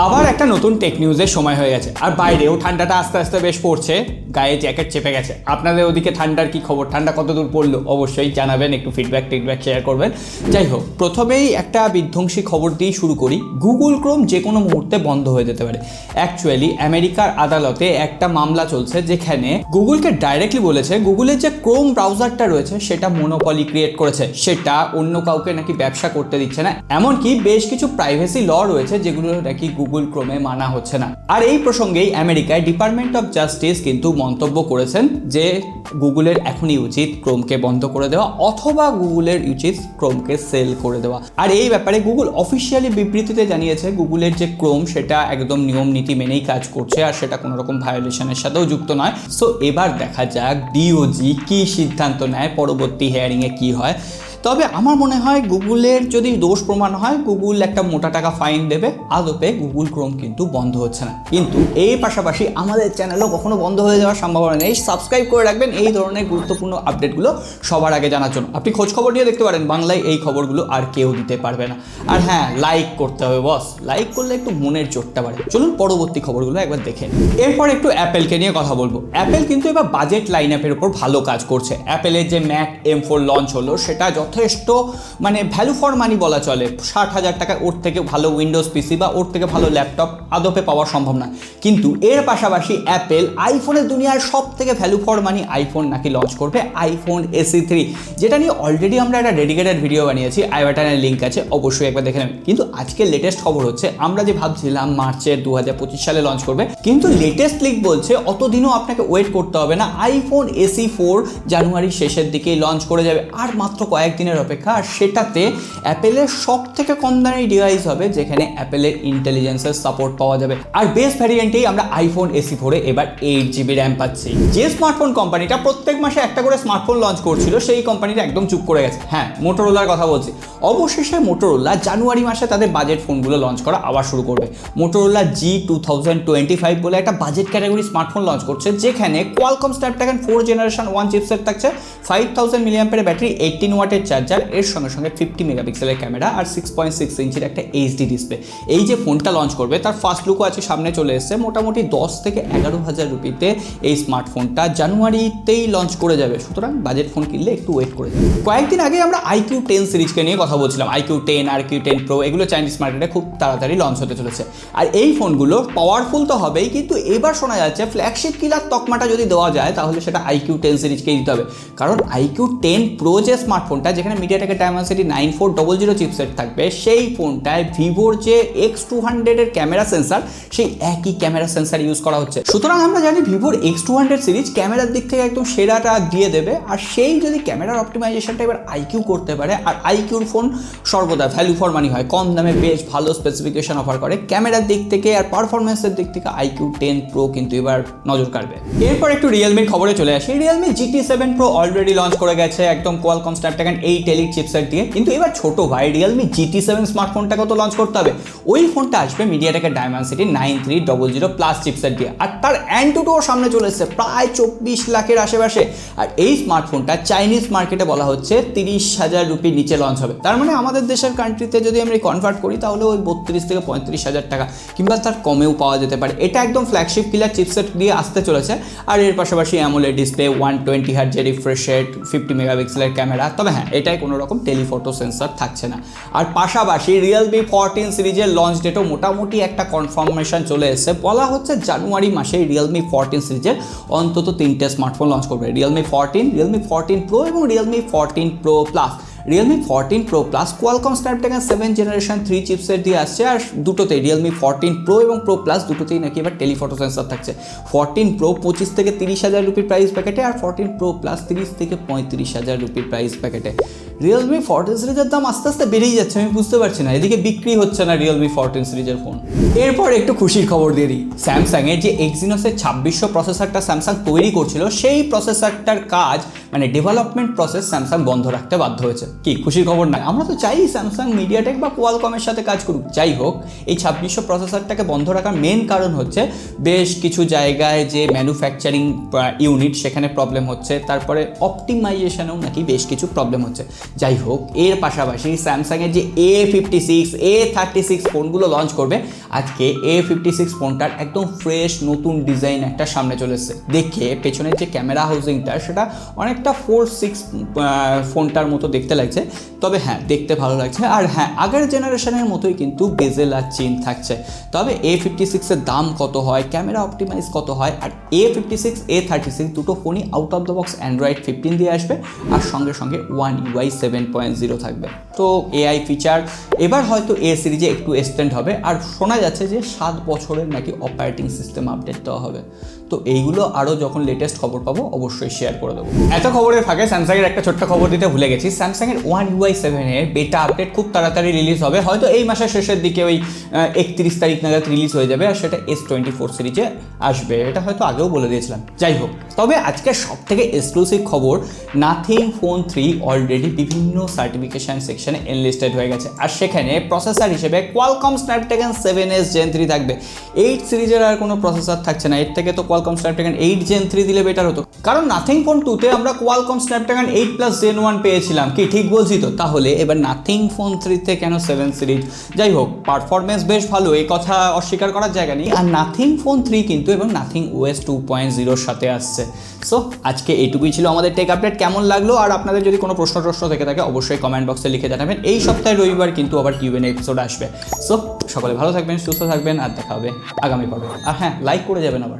আবার একটা নতুন টেক নিউজের সময় হয়ে গেছে, আর বাইরেও ঠান্ডাটা আস্তে আস্তে বেশ পড়ছে, গায়ে জ্যাকেট চেপে গেছে। আপনাদের ওদিকে ঠান্ডার কি খবর? ঠান্ডা কতদূর পড়লো অবশ্যই জানাবেন, একটু ফিডব্যাক শেয়ার করবেন। যাই হোক, প্রথমেই একটা বিধ্বংসী খবর দিয়েই শুরু করি। গুগল ক্রোম যে কোনো মুহূর্তে বন্ধ হয়ে যেতে পারে। অ্যাকচুয়ালি আমেরিকার আদালতে একটা মামলা চলছে যেখানে গুগলকে ডাইরেক্টলি বলেছে গুগলের যে ক্রোম ব্রাউজারটা রয়েছে সেটা মনোপলি ক্রিয়েট করেছে, সেটা অন্য কাউকে নাকি ব্যবসা করতে দিচ্ছে না। এমনকি বেশ কিছু প্রাইভেসি ল রয়েছে যেগুলো নাকি গুগল ক্রোমে মানা হচ্ছে না। আর এই প্রসঙ্গেই আমেরিকায় ডিপার্টমেন্ট অফ জাস্টিস কিন্তু মন্তব্য করেছেন যে গুগলের এখনই উচিত ক্রোমকে বন্ধ করে দেওয়া, অথবা গুগলের উচিত ক্রোমকে সেল করে দেওয়া। আর এই ব্যাপারে গুগল অফিসিয়ালি বিবৃতিতে জানিয়েছে গুগলের যে ক্রোম সেটা একদম নিয়ম নীতি মেনেই কাজ করছে, আর সেটা কোনো রকম ভায়োলেশনের সাথেও যুক্ত নয়। সো এবার দেখা যাক ডিওজি কি সিদ্ধান্ত নেয়, পরবর্তী হিয়ারিংয়ে কি হয়। তবে আমার মনে হয় গুগলের যদি দোষ প্রমাণ হয় গুগল একটা মোটা টাকা ফাইন দেবে। আদপে গুগল ক্রোম কিন্তু বন্ধ হচ্ছে না, কিন্তু এই পাশাপাশি আমাদের চ্যানেলও কখনো বন্ধ হয়ে যাওয়ার সম্ভাবনা নেই। সাবস্ক্রাইব করে রাখবেন এই ধরনের গুরুত্বপূর্ণ আপডেটগুলো সবার আগে জানার জন্য। আপনি খোঁজ খবর নিয়ে দেখতে পারেন, বাংলায় এই খবরগুলো আর কেউ দিতে পারবে না। আর হ্যাঁ, লাইক করতে হবে বস, লাইক করলে একটু মনের জোরটা বাড়ে। চলুন পরবর্তী খবরগুলো একবার দেখে নিই। এরপর একটু অ্যাপেলকে নিয়ে কথা বলবো। অ্যাপেল কিন্তু এবার বাজেট লাইন আপের উপর ভালো কাজ করছে। অ্যাপেলের যে ম্যাক M4 লঞ্চ হলো সেটা যথেষ্ট ভ্যালু ফর মানি বলা চলে। 60,000 টাকা ওর থেকে ভালো উইন্ডোজ পিসি বা ওর থেকে ভালো ল্যাপটপ আদপে পাওয়া সম্ভব না। কিন্তু এর পাশাপাশি অ্যাপেল আইফোনের দুনিয়ার সব থেকে ভ্যালু ফর মানি আইফোন নাকি লঞ্চ করবে, আইফোন SE3, যেটা নিয়ে অলরেডি আমরা একটা ডেডিকেটেড ভিডিও বানিয়েছি, আই বাটনের লিঙ্ক আছে, অবশ্যই একবার দেখে নেবেন। কিন্তু আজকের লেটেস্ট খবর হচ্ছে আমরা যে ভাবছিলাম মার্চের 2025 সালে লঞ্চ করবে, কিন্তু লেটেস্ট লিক বলছে অতদিনও আপনাকে ওয়েট করতে হবে না, আইফোন SE4 জানুয়ারির শেষের দিকেই লঞ্চ করে যাবে। আর মাত্র কয়েকদিনের অপেক্ষা। আর সেটাতে অ্যাপেলের সব থেকে কম দামি ডিভাইস হবে, যেখানে অ্যাপেলের ইন্টেলিজেন্সের সাপোর্ট পাওয়া যাবে। আর বেস্ট ভ্যারিয়েন্টেই আমরা আইফোন SE4 এবার 8GB র্যাম পাচ্ছি। যে স্মার্টফোন কোম্পানিটা প্রত্যেক মাসে একটা করে স্মার্টফোন লঞ্চ করছিল, সেই কোম্পানিটা একদম চুপ করে গেছে। হ্যাঁ, মোটোরোলার কথা বলছি। অবশেষে মোটোরোলা জানুয়ারি মাসে তাদের বাজেট ফোনগুলো লঞ্চ করা আবার শুরু করবে। মোটোরোলা G2025 বলে একটা বাজেট ক্যাটাগরি স্মার্টফোন লঞ্চ করছে, যেখানে কোয়ালকম স্ন্যাপড্রাগন 4 জেনারেশন 1 চিপসেট থাকছে, 5000 মিলিঅ্যাম্পিয়ারের ব্যাটারি, 18 ওয়াটের চার্জার, এর সঙ্গে সঙ্গে 50 মেগাপিক্সেলের ক্যামেরা আর 6.6 ইঞ্চির একটা HD ডিসপ্লে। এই যে ফোনটা লঞ্চ করবে তার ফার্স্ট লুকও আছে সামনে চলে এসেছে। মোটামুটি 10 থেকে 11,000 রুপিতে এই স্মার্টফোনটা জানুয়ারিতেই লঞ্চ করে যাবে। সুতরাং বাজেট ফোন কিনলে একটু ওয়েট করে যাবে। কয়েকদিন আগে আমরা iQOO10 সিরিজকে নিয়ে কথা বলছিলাম। iQOO10 আর iQOO10 Pro এগুলো চাইনিজ মার্কেটে খুব তাড়াতাড়ি লঞ্চ হতে চলেছে। আর এই ফোনগুলো পাওয়ারফুল তো হবেই, কিন্তু এবার শোনা যাচ্ছে ফ্ল্যাগশিপ কিলার তকমাটা যদি দেওয়া যায় তাহলে সেটা iQOO10 সিরিজকেই দিতে হবে। কারণ iQOO10 Pro যে স্মার্টফোনটা, যেখানে মিডিয়াটেকের Dimensity 9400 চিপসেট থাকবে, সেই ফোনটায় ভিভোর যে X200 এর ক্যামেরা সেন্সার, সেই একই ক্যামেরা সেন্সার ইউজ করা হচ্ছে। সুতরাং আমরা জানি ভিভোর X200 সিরিজ ক্যামেরার দিক থেকে একদম সেরাটা দিয়ে দেবে। আর সেই যদি ক্যামেরার অপটিমাইজেশনটা এবার iQOO করতে পারে, আর iQOOর ফোন সর্বদা ভ্যালু ফর মানি হয়, কম দামে বেশ ভালো স্পেসিফিকেশন অফার করে, ক্যামেরার দিক থেকে আর পারফরমেন্সের দিক থেকে iQOO10 Pro কিন্তু এবার নজর কাড়বে। এরপর একটু রিয়েলমির খবরে চলে আসি। Realme GT7 Pro already launch করে গেছে একদম কোয়ালকম স্ন্যাপড্রাগন 8 এলিট চিপসেট দিয়ে। কিন্তু এবার ছোট ভাই রিয়েলমি GT7 স্মার্টফোনটাকে তো লঞ্চ করতে হবে। ওই ফোনটা আসবে মিডিয়াটেকের Dimensity 9300+ চিপসেট দিয়ে, আর তার Antutu সামনে চলে এসেছে প্রায় 24 লাখের আশেপাশে। আর এই স্মার্টফোনটা চাইনিজ মার্কেটে বলা হচ্ছে 30,000 রুপির নিচে লঞ্চ হবে। তার মানে আমাদের দেশের কান্ট্রিতে যদি আমরা কনভার্ট করি তাহলে ওই 32 থেকে 35,000 টাকা কিংবা তার কমেও পাওয়া যেতে পারে। এটা একদম ফ্ল্যাগশিপ কিলার চিপসেট দিয়ে আসতে চলেছে। আর এর পাশাপাশি অ্যামোলেড ডিসপ্লে, 120 হার্টজের রিফ্রেশ রেট, 50 মেগাপিক্সেলের ক্যামেরা। তবে হ্যাঁ, এটাই কোনো রকম টেলিফটো সেন্সর থাকছে না। আর পাশাপাশি রিয়েলমি 14 সিরিজের লঞ্চ ডেটও মোটামুটি একটা কনফার্মেশন চলে এসেছে। বলা হচ্ছে জানুয়ারি মাসে রিয়েলমি 14 সিরিজের অন্তত 3টে স্মার্টফোন লঞ্চ করবে, রিয়েলমি 14, রিয়েলমি 14 Pro এবং Realme 14 Pro Plus। Realme 14 Pro Plus Qualcomm Snapdragon 7 generation 3 chipset দিয়ে আসছে। আর দুটোতেই রিয়েলমি 14 Pro এবং Pro Plus দুটোতেই নাকি এবার টেলিফটো সেন্সর থাকছে। 14 Pro 25 থেকে 30,000 রুপির প্রাইস প্যাকেটে, আর 14 Pro Plus 30 থেকে 35,000 রুপির প্রাইস প্যাকেটে। রিয়েলমি 14 সিরিজের দাম আস্তে আস্তে বেড়েই যাচ্ছে, আমি বুঝতে পারছি না, এদিকে বিক্রি হচ্ছে না রিয়েলমি 14 সিরিজের ফোন। এরপর একটু খুশির খবর দিয়ে দিই। স্যামসাংয়ের যে এক্সিনোসের 2600 প্রসেসরটা স্যামসাং তৈরি করছিল, সেই প্রসেসরটার কাজ ডেভেলপমেন্ট প্রসেস স্যামসাং বন্ধ রাখতে বাধ্য হয়েছে। কি খুশির খবর না? আমরা তো চাই স্যামসাং, মিডিয়াটেক বা কোয়ালকমের সাথে কাজ করুক। যাই হোক, এই 2600 প্রসেসরটাকে বন্ধ রাখার মেন কারণ হচ্ছে বেশ কিছু জায়গায় যে ম্যানুফ্যাকচারিং ইউনিট সেখানে প্রবলেম হচ্ছে, তারপরে অপটিমাইজেশনেও নাকি বেশ কিছু প্রবলেম হচ্ছে। যাই হোক, এর পাশাপাশি স্যামসাংয়ের যে A56, A36 ফোনগুলো লঞ্চ করবে, আজকে A56 ফোনটার একদম ফ্রেশ নতুন ডিজাইন একটা সামনে চলে এসেছে। দেখে পেছনের যে ক্যামেরা হাউজিংটা সেটা অনেকটা 4.6 ফোনটার মতো দেখতে লাগছে, তবে হ্যাঁ দেখতে ভালো লাগছে। আর হ্যাঁ, আগের জেনারেশনের মতোই কিন্তু বেজেল আর চেন থাকছে। তবে A56 এর দাম কত হয়, ক্যামেরা অপটিমাইজ কত হয়, আর A56, A36 দুটো ফোনই out of the box Android 15 দিয়ে আসবে, আর সঙ্গে সঙ্গে One UI 7.0 থাকবে। তো এআই ফিচার এবার হয়তো এ সিরিজে একটু এক্সটেন্ড হবে, আর শোনা যাচ্ছে যে 7 বছরের নাকি অপারেটিং সিস্টেম আপডেট দেওয়া হবে। তো এইগুলো আরও যখন লেটেস্ট খবর পাবো অবশ্যই শেয়ার করে দেবো। এত খবরের ফাঁকে স্যামসাংয়ের একটা ছোট্ট খবর দিতে ভুলে গেছি। স্যামসাংয়ের One UI 7 এর বেটা আপডেট খুব তাড়াতাড়ি রিলিজ হবে, হয়তো এই মাসের শেষের দিকে ওই 31 তারিখ নাগাদ রিলিজ হয়ে যাবে, আর সেটা S24 সিরিজে আসবে। এটা হয়তো আগেও বলে দিয়েছিলাম। যাই হোক, তবে আজকে সব থেকে এক্সক্লুসিভ খবর, নাথিং ফোন 3 অলরেডি বিভিন্ন সার্টিফিকেশন সেকশনে এনলিস্টেড হয়ে গেছে, আর সেখানে প্রসেসর হিসেবে কোয়ালকম স্ন্যাপড্রাগন 7S Gen 3 থাকবে। 8 সিরিজের আর কোনো প্রসেসর থাকছে না। এর থেকে তো কোয়ালকম স্ন্যাপড্রাগন 8 Gen 3 দিলে বেটার হতো, কারণ নাথিং ফোন 2তে আমরা কোয়ালকম স্ন্যাপড্রাগন 8+ Gen 1 পেয়েছিলাম। কি ঠিক বলছি তো? তাহলে এবার নাথিং ফোন 3তে কেন 7 সিরিজ? যাই হোক, পারফরমেন্স বেশ ভালো, এই কথা অস্বীকার করার জায়গা নেই। আর নাথিং ফোন 3 কিন্তু এবং নাথিং OS 2.0 সাথে আসছে। সো আজকে এইটুকুই ছিল আমাদের টেক আপডেট। কেমন লাগলো, আর আপনাদের যদি কোনো প্রশ্ন থেকে থাকে অবশ্যই কমেন্ট বক্সে লিখে জানাবেন। এই সপ্তাহে রবিবার কিন্তু আবার Q&A এপিসোড আসবে। সো সকলে ভালো থাকবেন, সুস্থ থাকবেন, আর দেখা হবে আগামী পর্বে। আর হ্যাঁ, লাইক করে যাবেন আবার।